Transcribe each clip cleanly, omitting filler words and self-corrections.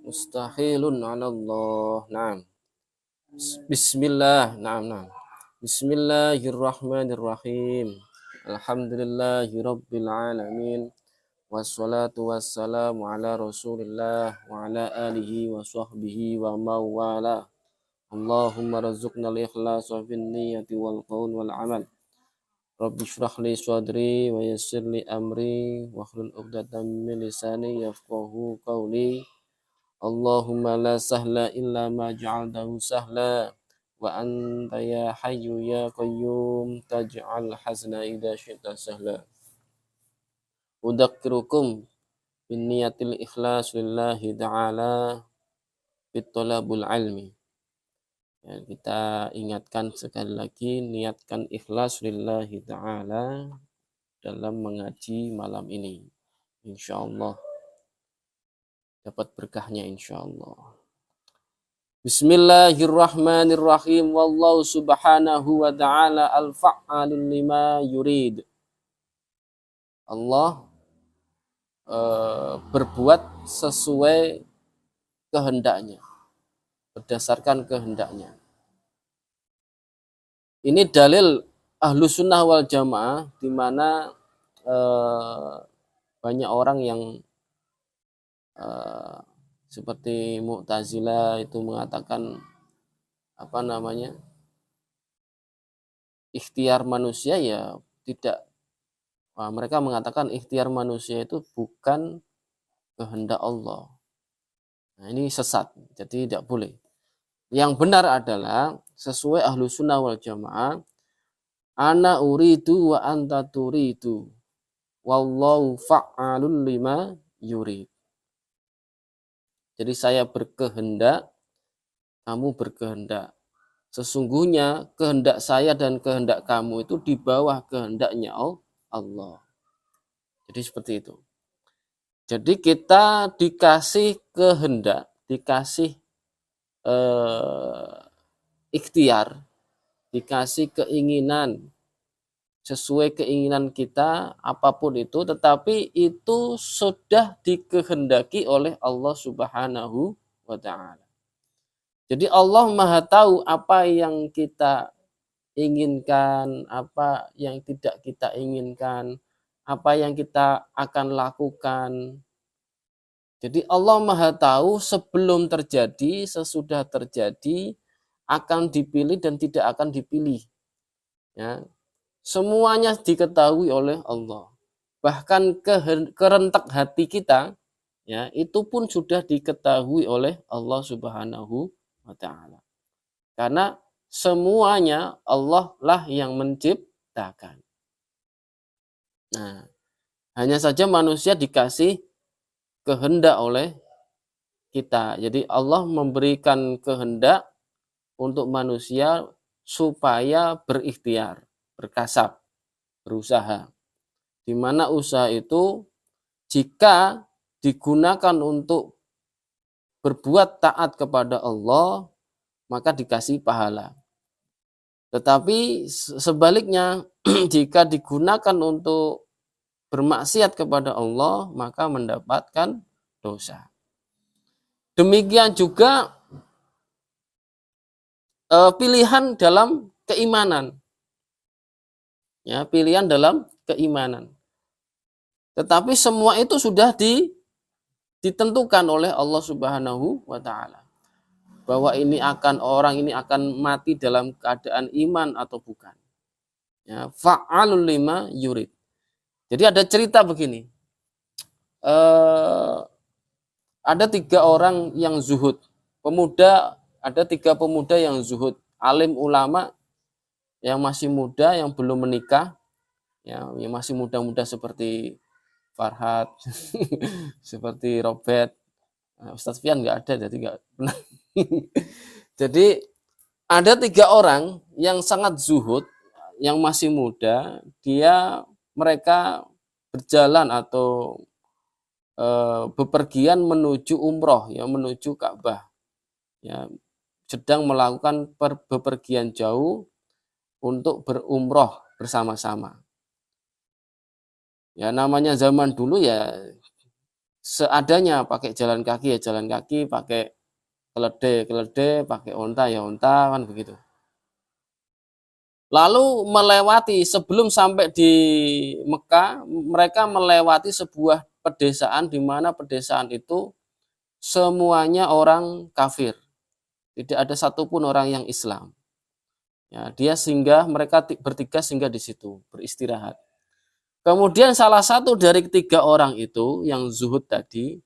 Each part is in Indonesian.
mustahilun 'ala Allah. Naam. Bismillah. Naam, naam. Bismillahirrahmanirrahim. Alhamdulillahi rabbil alamin. Wassalatu wassalamu ala Rasulillah wa ala alihi wa sahbihi wa mawala. Allahumma razuqnal ikhlasa fin niyyati wal qaul wal amal. Rabbi shrah li sadri wa yassir li amri wa hlul 'uqdatam min lisani yafqahu qawli. Allahumma la sahla illa ma ja'altahu sahla wa anta ya hayyu ya qayyum taj'al hazna idza syi'ta sahla. Udzakirukum bin niyatil ikhlas lillahi ta'ala fit talabul ilmi. Ya, kita ingatkan sekali lagi, niatkan ikhlas lillahi ta'ala dalam mengaji malam ini. Insyaallah dapat berkahnya insyaallah. Bismillahirrahmanirrahim. Wallahu subhanahu wa ta'ala al-fa'alul lima yurid. Allah berbuat sesuai kehendaknya, berdasarkan kehendaknya. Ini dalil ahlu sunnah wal jamaah, di mana banyak orang yang seperti Mu'tazilah itu mengatakan ikhtiar manusia ya tidak. Mereka mengatakan ikhtiar manusia itu bukan kehendak Allah. Nah, ini sesat, jadi tidak boleh. Yang benar adalah sesuai ahlu sunnah wal jamaah, ana uridu wa anta turidu wallahu fa'alul lima yurid. Jadi saya berkehendak, kamu berkehendak. Sesungguhnya kehendak saya dan kehendak kamu itu di bawah kehendaknya Allah. Jadi seperti itu. Jadi kita dikasih kehendak, dikasih ikhtiar, dikasih keinginan, sesuai keinginan kita apapun itu, tetapi itu sudah dikehendaki oleh Allah Subhanahu wa ta'ala. Jadi Allah Maha tahu apa yang kita inginkan, apa yang tidak kita inginkan, apa yang kita akan lakukan. Jadi Allah Maha tahu sebelum terjadi, sesudah terjadi, akan dipilih dan tidak akan dipilih. Ya. Semuanya diketahui oleh Allah. Bahkan kerentak hati kita, ya, itu pun sudah diketahui oleh Allah Subhanahu wa ta'ala. Karena semuanya Allah lah yang menciptakan. Nah, hanya saja manusia dikasih kehendak oleh kita. Jadi Allah memberikan kehendak untuk manusia supaya berikhtiar, berkasab, berusaha. Di mana usaha itu jika digunakan untuk berbuat taat kepada Allah, maka dikasih pahala. Tetapi sebaliknya, jika digunakan untuk bermaksiat kepada Allah, maka mendapatkan dosa. Demikian juga pilihan dalam keimanan. Ya, pilihan dalam keimanan. Tetapi semua itu sudah ditentukan oleh Allah Subhanahu wa ta'ala. Bahwa orang ini akan mati dalam keadaan iman atau bukan. Ya, fa'alul lima yurid. Jadi ada cerita begini, ada 3 orang yang zuhud, ada 3 pemuda yang zuhud, alim ulama yang masih muda, yang belum menikah, yang masih muda-muda seperti Farhad, seperti Robert, Ustadz Fian nggak ada, jadi nggak pernah. Jadi ada 3 orang yang sangat zuhud, yang masih muda, mereka berjalan atau bepergian menuju umroh, ya, menuju Ka'bah, ya, sedang melakukan bepergian jauh untuk berumroh bersama-sama. Ya, namanya zaman dulu ya seadanya, pakai jalan kaki ya jalan kaki, pakai keledai, pakai onta ya onta, kan begitu. Lalu melewati sebelum sampai di Mekah, mereka melewati sebuah pedesaan di mana pedesaan itu semuanya orang kafir. Tidak ada satupun orang yang Islam. Ya, dia singgah, mereka bertiga singgah di situ, beristirahat. Kemudian salah satu dari ketiga orang itu yang zuhud tadi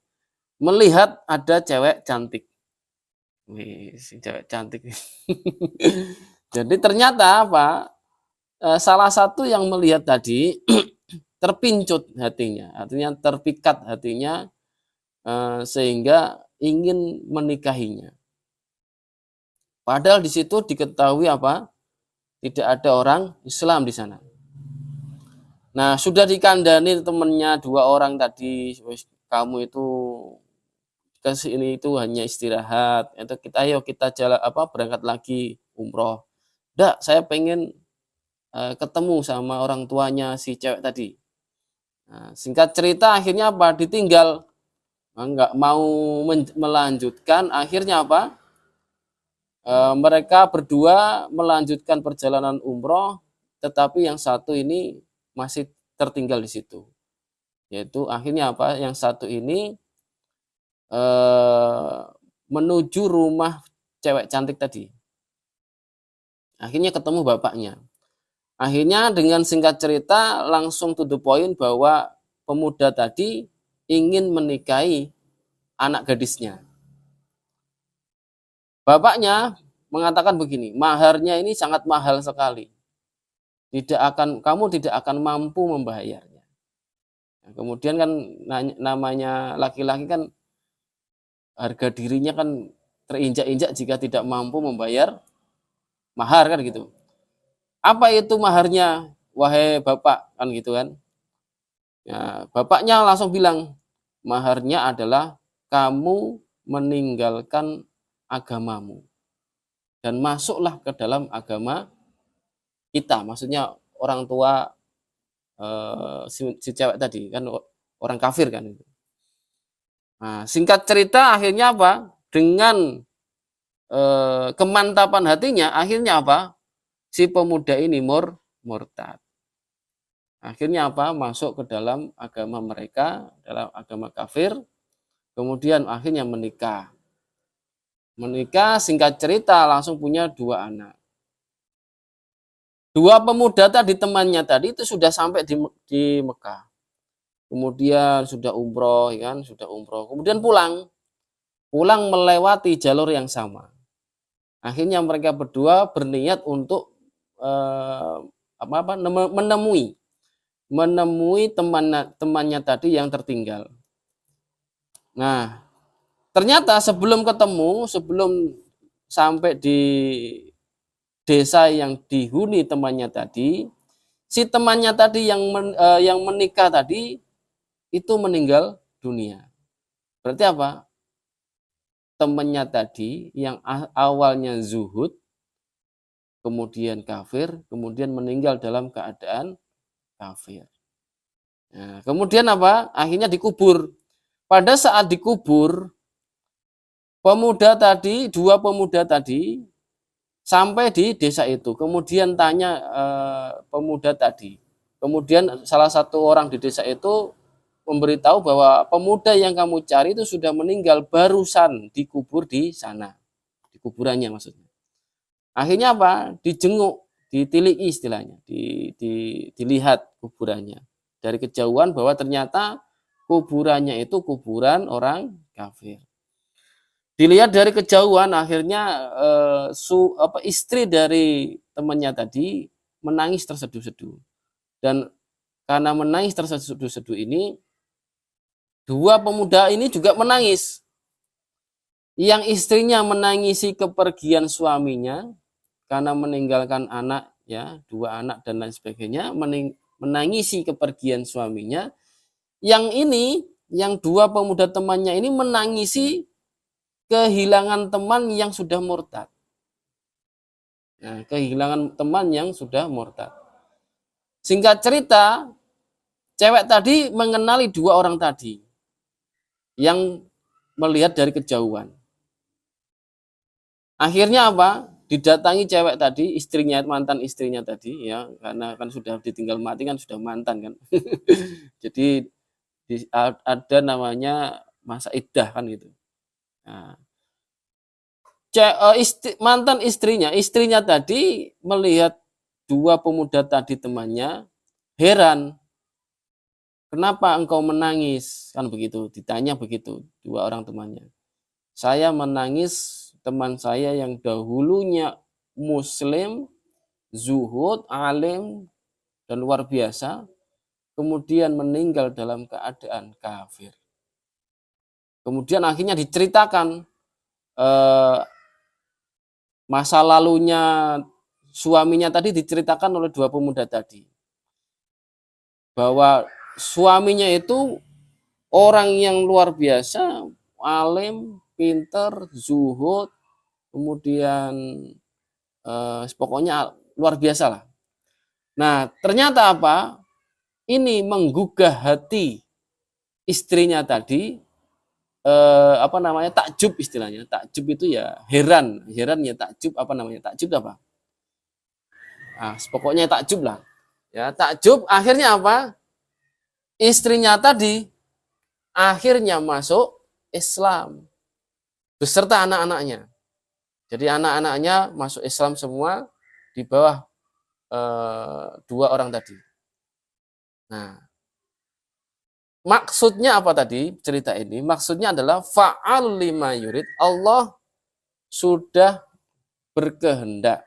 melihat ada cewek cantik. Wih, si cewek cantik. Jadi ternyata apa? Salah satu yang melihat tadi terpincut hatinya, artinya terpikat hatinya sehingga ingin menikahinya. Padahal di situ diketahui apa? Tidak ada orang Islam di sana. Nah, sudah dikandani temennya dua orang tadi, kamu itu ke sini itu hanya istirahat. Itu kita jalan berangkat lagi umroh. Nggak, saya pengen ketemu sama orang tuanya si cewek tadi. Nah, singkat cerita akhirnya apa? Ditinggal. Nggak mau melanjutkan, akhirnya apa? Mereka berdua melanjutkan perjalanan umroh, tetapi yang satu ini masih tertinggal di situ. Yaitu akhirnya apa? Yang satu ini menuju rumah cewek cantik tadi. Akhirnya ketemu bapaknya. Akhirnya dengan singkat cerita langsung to the point bahwa pemuda tadi ingin menikahi anak gadisnya. Bapaknya mengatakan begini, maharnya ini sangat mahal sekali. Kamu tidak akan mampu membayarnya. Nah, kemudian kan namanya laki-laki kan harga dirinya kan terinjak-injak jika tidak mampu membayar mahar kan gitu. Apa itu maharnya, wahai bapak, kan gitu kan. Ya, bapaknya langsung bilang, maharnya adalah kamu meninggalkan agamamu dan masuklah ke dalam agama kita, maksudnya orang tua si cewek tadi kan orang kafir kan itu. Nah, singkat cerita akhirnya apa? Dengan kemantapan hatinya akhirnya apa? Si pemuda ini murtad. Akhirnya apa? Masuk ke dalam agama mereka, dalam agama kafir. Kemudian akhirnya menikah. Menikah, singkat cerita langsung punya 2 anak. 2 pemuda tadi, temannya tadi itu sudah sampai di Mekah. Kemudian sudah umroh, ya kan? Sudah umroh. Kemudian pulang melewati jalur yang sama. Akhirnya mereka berdua berniat untuk menemui temannya tadi yang tertinggal. Nah, ternyata sebelum sampai di desa yang dihuni temannya tadi, si temannya tadi yang menikah tadi itu meninggal dunia. Berarti apa? Temannya tadi yang awalnya zuhud, kemudian kafir, kemudian meninggal dalam keadaan kafir. Nah, kemudian apa? Akhirnya dikubur. Pada saat dikubur, dua pemuda tadi sampai di desa itu. Kemudian tanya pemuda tadi. Kemudian salah satu orang di desa itu memberitahu bahwa pemuda yang kamu cari itu sudah meninggal, barusan dikubur di sana, di kuburannya maksudnya. Akhirnya apa? Dijenguk, ditiliki istilahnya, dilihat kuburannya dari kejauhan bahwa ternyata kuburannya itu kuburan orang kafir. Dilihat dari kejauhan, akhirnya istri dari temannya tadi menangis terseduh-seduh. Dan karena menangis terseduh-seduh ini, 2 pemuda ini juga menangis. Yang istrinya menangisi kepergian suaminya karena meninggalkan anak, ya, 2 anak dan lain sebagainya, menangisi kepergian suaminya. Yang ini, yang 2 pemuda temannya ini menangisi kehilangan teman yang sudah murtad. Nah, kehilangan teman yang sudah murtad. Singkat cerita, cewek tadi mengenali 2 orang tadi. yang melihat dari kejauhan. Akhirnya apa? Didatangi cewek tadi, istrinya, mantan istrinya tadi, ya, karena kan sudah ditinggal mati kan sudah mantan kan. Jadi ada namanya masa iddah kan gitu. Nah, mantan istrinya tadi melihat dua pemuda tadi temannya, heran, kenapa engkau menangis? Kan begitu, ditanya begitu dua orang temannya. Saya menangis teman saya yang dahulunya muslim, zuhud, alim, dan luar biasa, kemudian meninggal dalam keadaan kafir. Kemudian akhirnya diceritakan masa lalunya suaminya tadi, diceritakan oleh dua pemuda tadi. Bahwa suaminya itu orang yang luar biasa, alim, pinter, zuhud, kemudian pokoknya luar biasa lah. Nah, ternyata apa? Ini menggugah hati istrinya tadi, takjub istilahnya. Takjub itu ya heran ya, takjub apa namanya? Takjub apa? Nah, pokoknya takjub lah. Ya, takjub akhirnya apa? Istrinya tadi akhirnya masuk Islam beserta anak-anaknya. Jadi anak-anaknya masuk Islam semua di bawah dua orang tadi. Nah, maksudnya apa tadi cerita ini? Maksudnya adalah fa'al lima yurid. Allah sudah berkehendak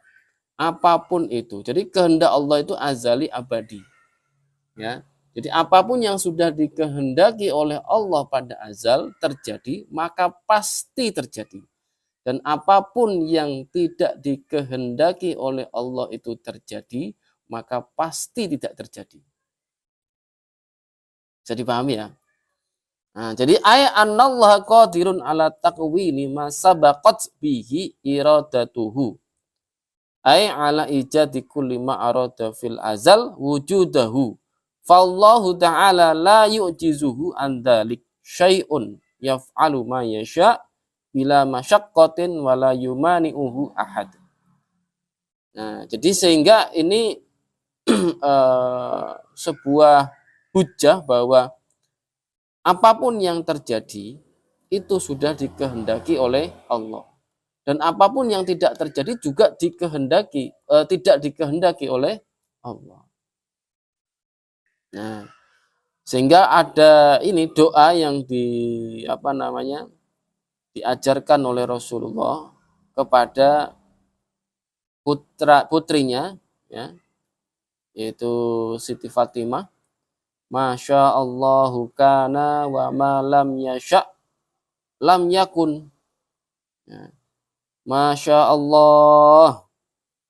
apapun itu. Jadi kehendak Allah itu azali abadi. Ya. Jadi apapun yang sudah dikehendaki oleh Allah pada azal terjadi, maka pasti terjadi. Dan apapun yang tidak dikehendaki oleh Allah itu terjadi, maka pasti tidak terjadi. Bisa dipahami ya? Nah, jadi ayat anallaha qadirun ala taqwini ma sabaqat bihi iradatuhu. Ay ala ijadi kulli ma arada fil azal wujudahu. Fallahu ta'ala la yu'jizuhu an dzalik syai'un yaf'alu ma yasha' bila masyaqqatin wala yumani'uhu ahad. Nah, jadi sehingga ini sebuah hujah bahwa apapun yang terjadi itu sudah dikehendaki oleh Allah. Dan apapun yang tidak terjadi juga tidak dikehendaki oleh Allah. Nah, sehingga ada ini doa yang diajarkan oleh Rasulullah kepada putrinya, ya, yaitu Siti Fatimah. Masya Allahu kana wa ma lam yasha lam yakun. Ya. Masya Allah,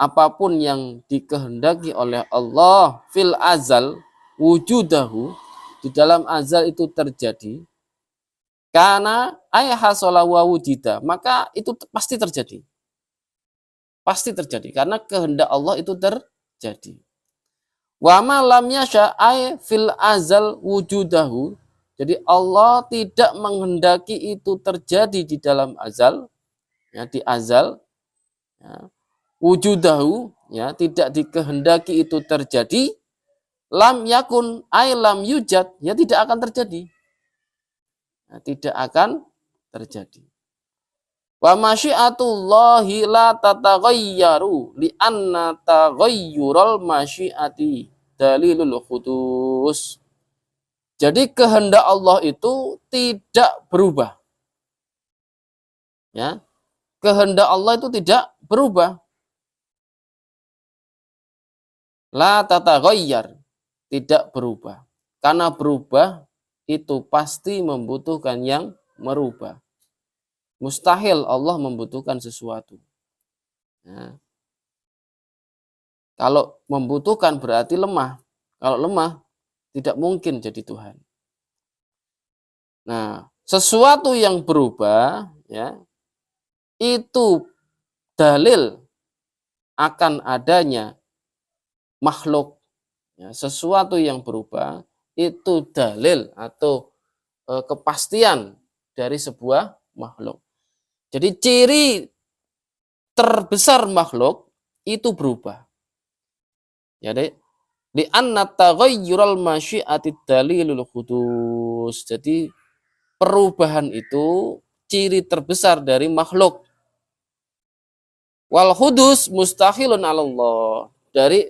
apapun yang dikehendaki oleh Allah fil azal wujudahu, di dalam azal itu terjadi, karena ayhasola wa wujida, maka itu pasti terjadi. Pasti terjadi karena kehendak Allah itu terjadi. Wa ma lam yasha ay fil azal wujudahu, jadi Allah tidak menghendaki itu terjadi di dalam azal, ya, di azal, ya, wujudahu, ya, tidak dikehendaki itu terjadi, lam yakun ay lam yujad, ya, tidak akan terjadi, ya, tidak akan terjadi. Wa masyiatullahi la tataghayyaru li anna taghayyural masyiati dalilul khutus. Jadi kehendak Allah itu tidak berubah. Ya. Kehendak Allah itu tidak berubah. La tataghayyar, tidak berubah. Karena berubah itu pasti membutuhkan yang merubah. Mustahil Allah membutuhkan sesuatu. Ya. Kalau membutuhkan berarti lemah. Kalau lemah tidak mungkin jadi Tuhan. Nah, sesuatu yang berubah, ya, itu dalil akan adanya makhluk. Ya, sesuatu yang berubah itu dalil atau kepastian dari sebuah makhluk. Jadi ciri terbesar makhluk itu berubah. Jadi di anna taghayyural masyiati dalilul hudus. Jadi perubahan itu ciri terbesar dari makhluk. Wal hudus mustahilun 'ala Allah. Dari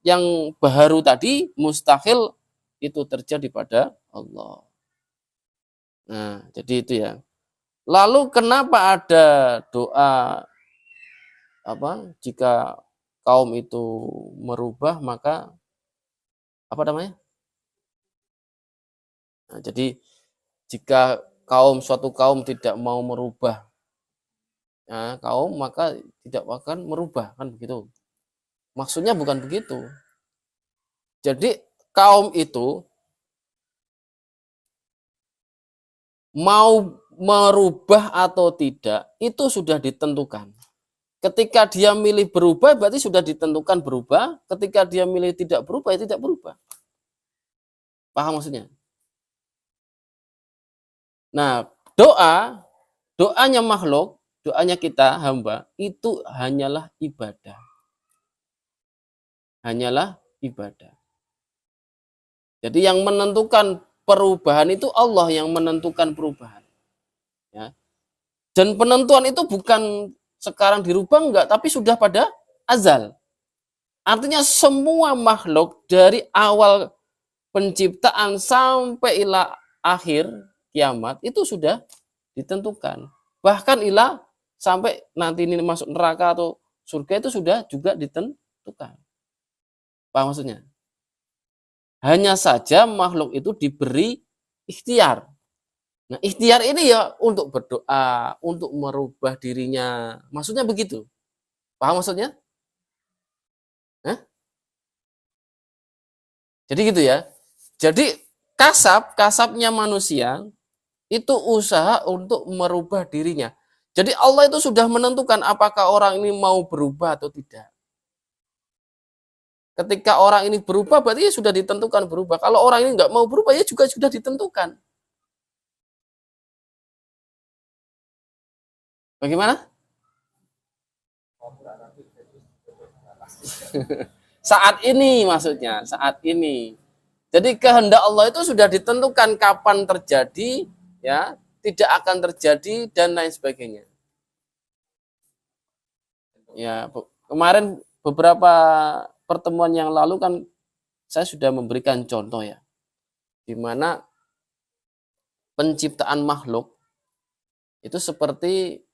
yang baru tadi mustahil itu terjadi pada Allah. Nah, jadi itu ya. Lalu kenapa ada doa jika kaum itu merubah maka apa namanya? Nah, jadi jika suatu kaum tidak mau merubah kaum maka tidak akan merubah, kan begitu. Maksudnya bukan begitu. Jadi kaum itu mau merubah atau tidak itu sudah ditentukan. Ketika dia milih berubah berarti sudah ditentukan berubah, ketika dia milih tidak berubah ya tidak berubah. Paham maksudnya? Nah, doanya makhluk, doanya kita hamba itu hanyalah ibadah. Hanyalah ibadah. Jadi yang menentukan perubahan itu Allah yang menentukan perubahan. Ya. Dan penentuan itu bukan sekarang dirubah enggak, tapi sudah pada azal. Artinya semua makhluk dari awal penciptaan sampai ila akhir kiamat itu sudah ditentukan. Bahkan ila sampai nanti ini masuk neraka atau surga itu sudah juga ditentukan. Paham maksudnya? Hanya saja makhluk itu diberi ikhtiar. Nah, ikhtiar ini ya untuk berdoa, untuk merubah dirinya. Maksudnya begitu. Paham maksudnya? Hah? Jadi gitu ya. Jadi kasabnya manusia itu usaha untuk merubah dirinya. Jadi Allah itu sudah menentukan apakah orang ini mau berubah atau tidak. Ketika orang ini berubah berarti ya sudah ditentukan berubah. Kalau orang ini nggak mau berubah ya juga sudah ditentukan. Bagaimana? Saat ini maksudnya, saat ini. Jadi kehendak Allah itu sudah ditentukan kapan terjadi, ya, tidak akan terjadi dan lain sebagainya. Ya, kemarin beberapa pertemuan yang lalu kan saya sudah memberikan contoh ya, di mana penciptaan makhluk itu seperti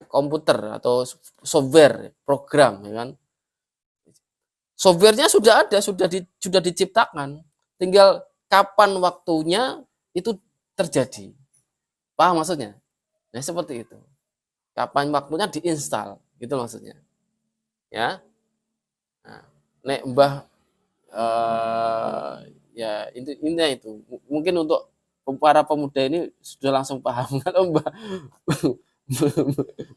komputer atau software, program, ya kan? Softwarenya sudah ada, sudah diciptakan. Tinggal kapan waktunya itu terjadi. Paham maksudnya? Nah, seperti itu. Kapan waktunya diinstal, gitu maksudnya. Ya. Nah, nek Mbah ya intinya itu. Mungkin untuk para pemuda ini sudah langsung paham. Kalau Mbah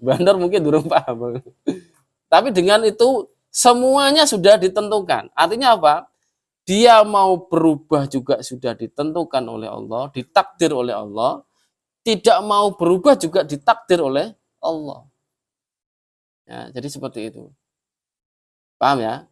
Bandar mungkin belum paham. Tapi dengan itu semuanya sudah ditentukan. Artinya apa? Dia mau berubah juga sudah ditentukan oleh Allah, ditakdir oleh Allah. Tidak mau berubah juga ditakdir oleh Allah. Ya, jadi seperti itu. Paham ya?